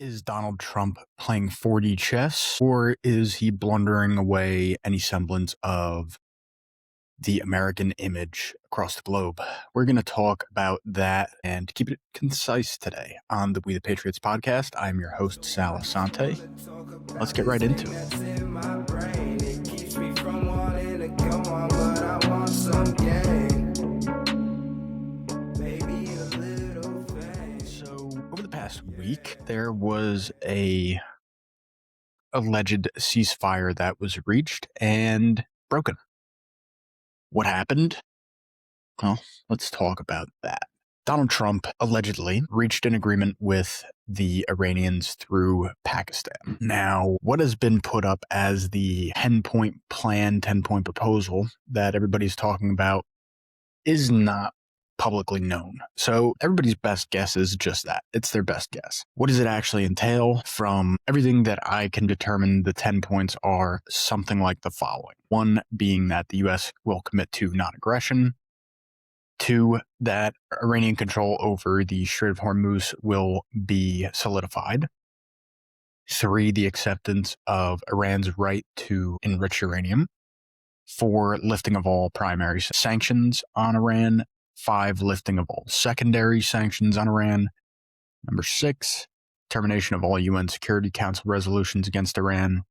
Is Donald Trump playing 4D chess, or is he blundering away any semblance of the American image across the globe? We're going to talk about that and keep it concise today on the We the Patriots podcast. I'm your host, Sal Assante. Let's get right into it. So over the past week, there was a alleged ceasefire that was reached and broken. What happened? Well, let's talk about that. Donald Trump allegedly reached an agreement with the Iranians through Pakistan. Now, what has been put up as the 10-point plan, 10-point proposal that everybody's talking about is not publicly known. So everybody's best guess is just that. It's their best guess. What does it actually entail? From everything that I can determine, the 10 points are something like the following. One being that the U.S. will commit to non-aggression. Two, that Iranian control over the Strait of Hormuz will be solidified. Three, the acceptance of Iran's right to enrich uranium. Four, lifting of all primary sanctions on Iran. Five, lifting of all secondary sanctions on Iran. Number six, termination of all UN Security Council resolutions against Iran.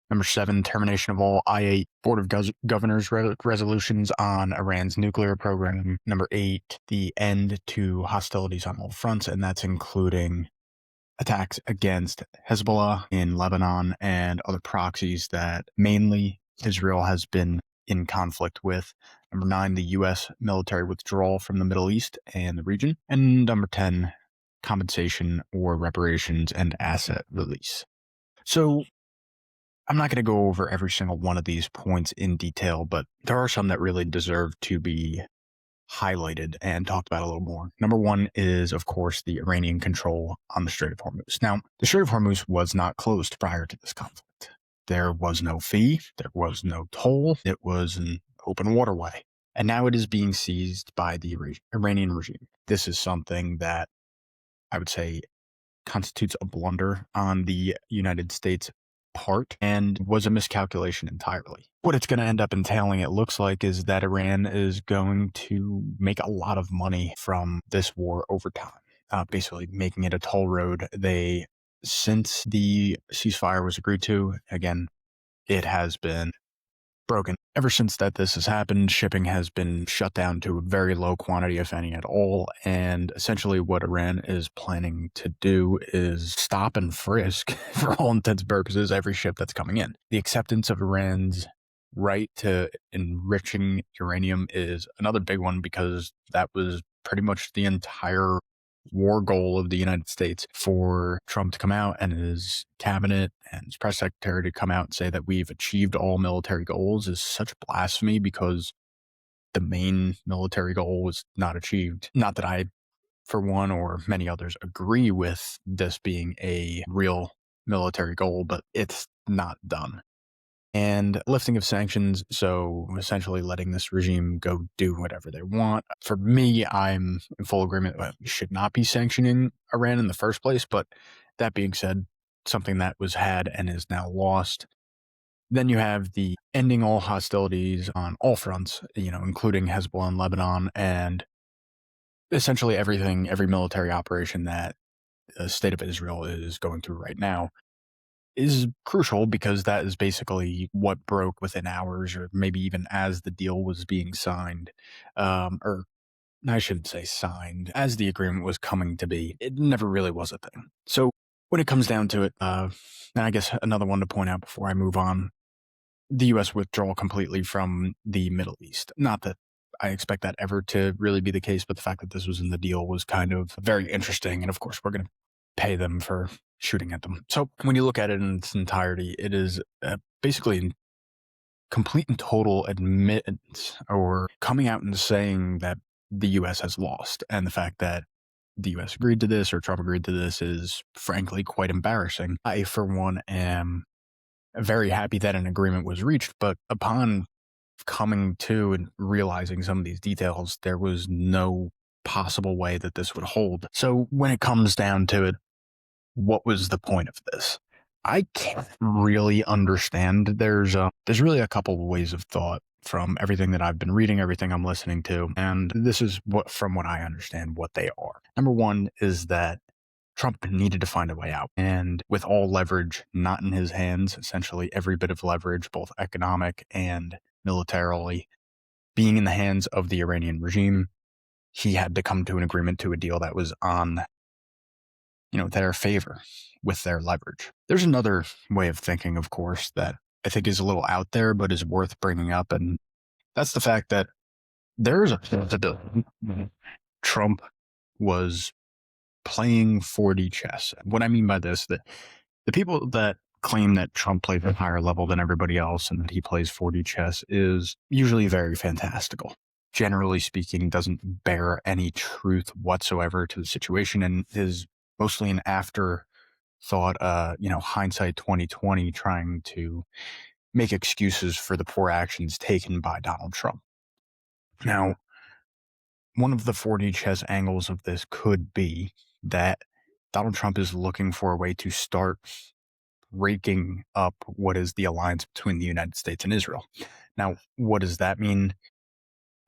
Number seven, termination of all I-8 Board of Governors resolutions on Iran's nuclear program. Number eight, the end to hostilities on all fronts, and that's including attacks against Hezbollah in Lebanon and other proxies that mainly Israel has been in conflict with. Number nine, the U.S. military withdrawal from the Middle East and the region. And number 10, compensation or reparations and asset release. So I'm not going to go over every single one of these points in detail, but there are some that really deserve to be highlighted and talked about a little more. Number one is, of course, the Iranian control on the Strait of Hormuz. Now, the Strait of Hormuz was not closed prior to this conflict. There was no fee, there was no toll, it was an open waterway. And now it is being seized by the Iranian regime. This is something that I would say constitutes a blunder on the United States' part and was a miscalculation entirely. What it's going to end up entailing, it looks like, is that Iran is going to make a lot of money from this war over time, basically making it a toll road. Since the ceasefire was agreed to, again, it has been broken. Ever since this has happened, shipping has been shut down to a very low quantity, if any at all. And essentially what Iran is planning to do is stop and frisk, for all intents and purposes, every ship that's coming in. The acceptance of Iran's right to enriching uranium is another big one, because that was pretty much the entire war goal of the United States. For Trump to come out and his cabinet and his press secretary to come out and say that we've achieved all military goals is such blasphemy, because the main military goal was not achieved. Not that I, for one, or many others, agree with this being a real military goal, but it's not done. And lifting of sanctions, so essentially letting this regime go do whatever they want. For me, I'm in full agreement that we should not be sanctioning Iran in the first place, but that being said, something that was had and is now lost. Then you have the ending all hostilities on all fronts, including Hezbollah and Lebanon, and essentially every military operation that the state of Israel is going through right now is crucial, because that is basically what broke within hours, or maybe even as the deal was being signed, or I shouldn't say signed, as the agreement was coming to be. It never really was a thing. So when it comes down to it, and I guess another one to point out before I move on, the U.S. withdrawal completely from the Middle East. Not that I expect that ever to really be the case, but the fact that this was in the deal was kind of very interesting. And of course, we're going to pay them for shooting at them. So when you look at it in its entirety, it is basically complete and total admittance, or coming out and saying that the U.S. has lost. And the fact that the U.S. agreed to this, or Trump agreed to this, is frankly quite embarrassing. I, for one, am very happy that an agreement was reached, but upon coming to and realizing some of these details, there was no possible way that this would hold. So when it comes down to it, what was the point of this? I can't really understand. There's really a couple of ways of thought from everything that I've been reading, everything I'm listening to, and this is from what I understand, what they are. Number one is that Trump needed to find a way out, and with all leverage not in his hands, essentially every bit of leverage, both economic and militarily, being in the hands of the Iranian regime, he had to come to an agreement, to a deal that was on their favor with their leverage. There's another way of thinking, of course, that I think is a little out there, but is worth bringing up. And that's the fact that there's a possibility Trump was playing 4D chess. What I mean by this, that the people that claim that Trump plays at a higher level than everybody else and that he plays 4D chess is usually very fantastical. Generally speaking, doesn't bear any truth whatsoever to the situation and is mostly an afterthought, hindsight 2020, trying to make excuses for the poor actions taken by Donald Trump. Now, one of the 4D chess angles of this could be that Donald Trump is looking for a way to start breaking up what is the alliance between the United States and Israel. Now, what does that mean?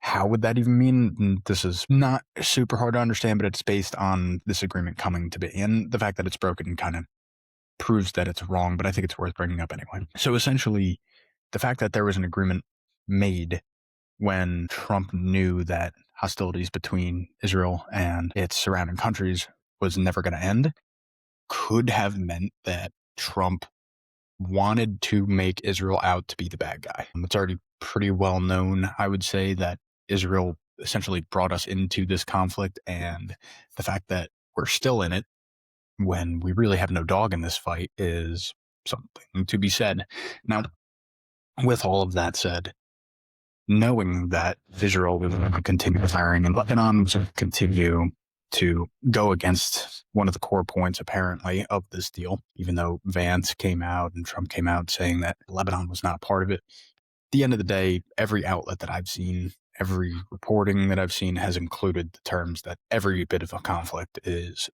How would that even mean? This is not super hard to understand, but it's based on this agreement coming to be. And the fact that it's broken kind of proves that it's wrong, but I think it's worth bringing up anyway. So essentially, the fact that there was an agreement made when Trump knew that hostilities between Israel and its surrounding countries was never going to end could have meant that Trump wanted to make Israel out to be the bad guy. It's already pretty well known, I would say, that Israel essentially brought us into this conflict, and the fact that we're still in it when we really have no dog in this fight is something to be said. Now, with all of that said, knowing that Israel was going to continue firing and Lebanon was going to continue to go against one of the core points, apparently, of this deal, even though Vance came out and Trump came out saying that Lebanon was not a part of it. At the end of the day, every outlet that I've seen, every reporting that I've seen has included the terms that every bit of a conflict is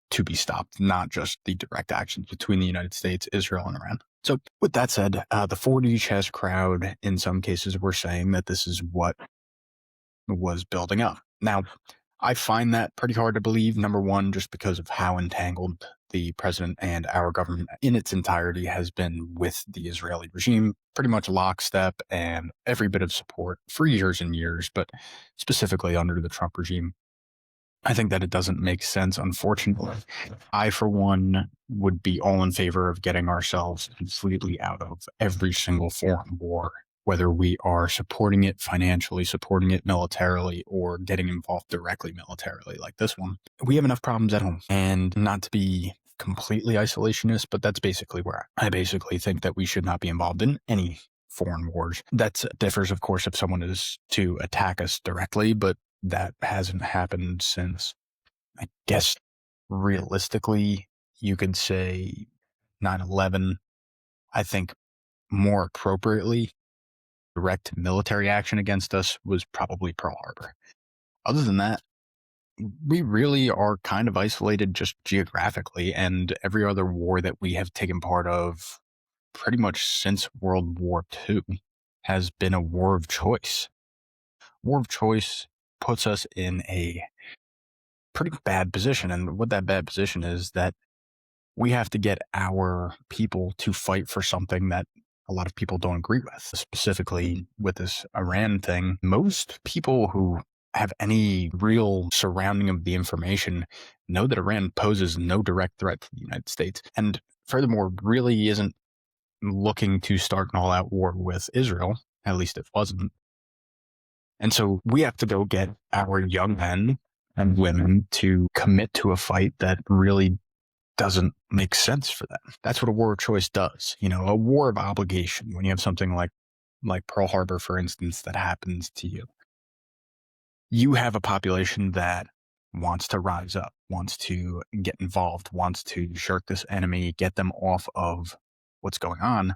to be stopped, not just the direct actions between the United States, Israel, and Iran. So with that said, the 4D chess crowd, in some cases, were saying that this is what was building up. Now, I find that pretty hard to believe, number one, just because of how entangled the president and our government in its entirety has been with the Israeli regime, pretty much lockstep and every bit of support for years and years, but specifically under the Trump regime. I think that it doesn't make sense, unfortunately. I, for one, would be all in favor of getting ourselves completely out of every single foreign war, whether we are supporting it financially, supporting it militarily, or getting involved directly militarily like this one. We have enough problems at home. And not to be completely isolationist, but that's basically where I basically think that we should not be involved in any foreign wars. That differs, of course, if someone is to attack us directly, but that hasn't happened since, I guess, realistically, you could say 9/11. I think more appropriately, direct military action against us was probably Pearl Harbor. Other than that, we really are kind of isolated just geographically, and every other war that we have taken part of pretty much since World War II has been a war of choice. War of choice puts us in a pretty bad position, and what that bad position is that we have to get our people to fight for something that a lot of people don't agree with. Specifically with this Iran thing, most people who have any real surrounding of the information know that Iran poses no direct threat to the United States, and furthermore really isn't looking to start an all-out war with Israel. At least it wasn't. And so we have to go get our young men and women to commit to a fight that really doesn't make sense for them. That's what a war of choice does. A war of obligation. When you have something like Pearl Harbor, for instance, that happens to you, you have a population that wants to rise up, wants to get involved, wants to shirk this enemy, get them off of what's going on.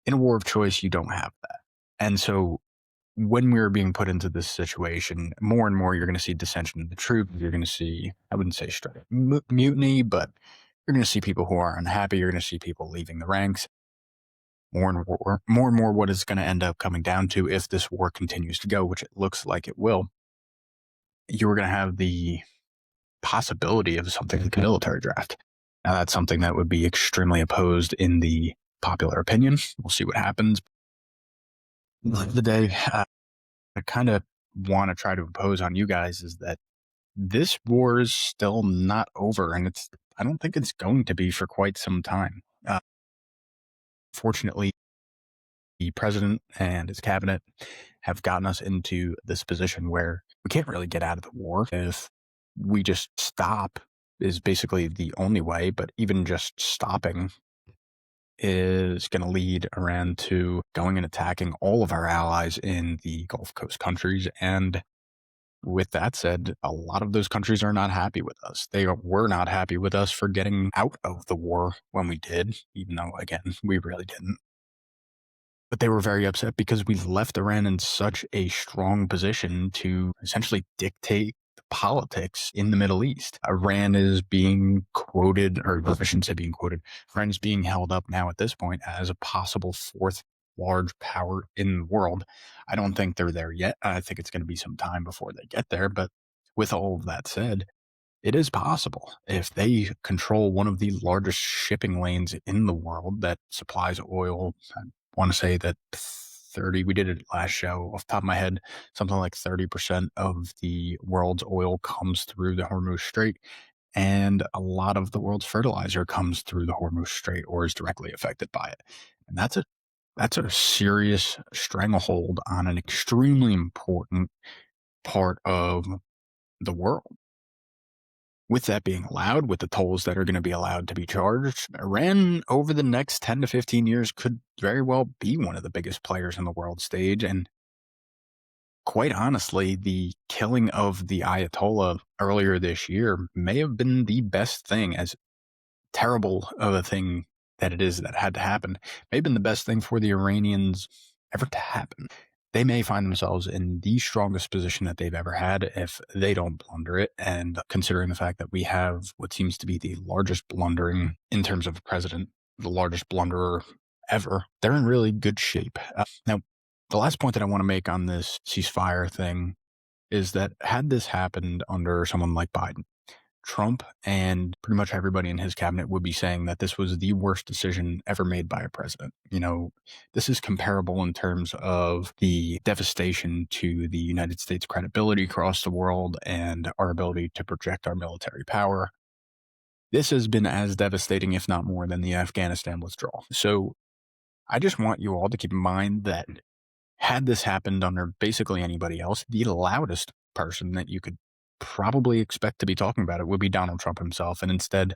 In a war of choice, you don't have that. And so when we're being put into this situation, more and more you're going to see dissension in the troops. You're going to see, I wouldn't say straight mutiny, but You're going to see people who are unhappy. You're going to see people leaving the ranks. More, what is going to end up coming down to, if this war continues to go, which it looks like it will, you're going to have the possibility of something like a military draft. Now, that's something that would be extremely opposed in the popular opinion. We'll see what happens. At the end of the day, I kind of want to try to impose on you guys is that this war is still not over, and I don't think it's going to be for quite some time. Fortunately, the president and his cabinet have gotten us into this position where we can't really get out of the war. If we just stop is basically the only way, but even just stopping is going to lead Iran to going and attacking all of our allies in the Gulf Coast countries. And with that said, a lot of those countries are not happy with us. They were not happy with us for getting out of the war when we did, even though, again, we really didn't. But they were very upset because we left Iran in such a strong position to essentially dictate the politics in the Middle East. Iran is being quoted, or I shouldn't say being quoted, Iran is being held up now at this point as a possible fourth large power in the world. I don't think they're there yet. I think it's going to be some time before they get there. But with all of that said, it is possible. If they control one of the largest shipping lanes in the world that supplies oil, I want to say that we did it last show off the top of my head, something like 30% of the world's oil comes through the Hormuz Strait, and a lot of the world's fertilizer comes through the Hormuz Strait or is directly affected by it. And that's a serious stranglehold on an extremely important part of the world. With that being allowed, with the tolls that are going to be allowed to be charged, Iran over the next 10 to 15 years could very well be one of the biggest players on the world stage. And quite honestly, the killing of the Ayatollah earlier this year may have been the best thing, as terrible of a thing that it is that had to happen, may have been the best thing for the Iranians ever to happen. They may find themselves in the strongest position that they've ever had if they don't blunder it. And considering the fact that we have what seems to be the largest blundering in terms of a president, the largest blunderer ever, they're in really good shape. Now, the last point that I want to make on this ceasefire thing is that had this happened under someone like Biden, Trump and pretty much everybody in his cabinet would be saying that this was the worst decision ever made by a president. You know, this is comparable in terms of the devastation to the United States credibility across the world and our ability to project our military power. This has been as devastating, if not more, than the Afghanistan withdrawal. So I just want you all to keep in mind that had this happened under basically anybody else, the loudest person that you could probably expect to be talking about it would be Donald Trump himself. And instead,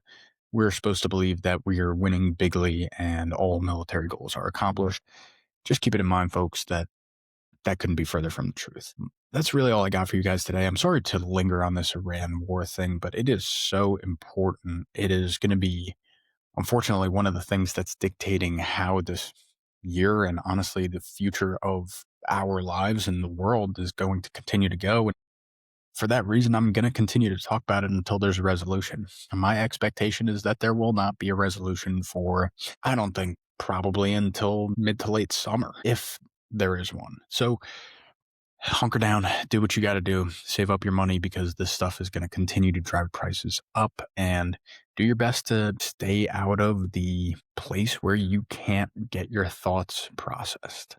we're supposed to believe that we are winning bigly and all military goals are accomplished. Just keep it in mind, folks, that couldn't be further from the truth. That's really all I got for you guys today. I'm sorry to linger on this Iran war thing, but it is so important. It is going to be, unfortunately, one of the things that's dictating how this year and honestly the future of our lives and the world is going to continue to go. And for that reason, I'm going to continue to talk about it until there's a resolution. And my expectation is that there will not be a resolution for, I don't think, probably until mid to late summer, if there is one. So hunker down, do what you got to do, save up your money, because this stuff is going to continue to drive prices up, and do your best to stay out of the place where you can't get your thoughts processed.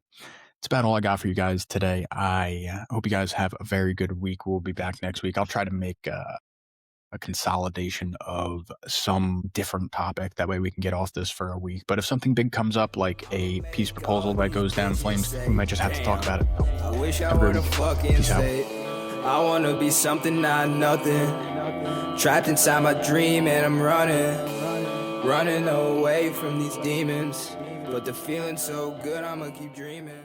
That's about all I got for you guys today. I hope you guys have a very good week. We'll be back next week. I'll try to make a consolidation of some different topic. That way we can get off this for a week. But if something big comes up, like a peace proposal that goes down in flames, we might just have to talk about it. I wish I were the fucking state. I wanna be something, not nothing. Trapped inside my dream and I'm running away from these demons. But the feeling's so good, I'ma keep dreaming.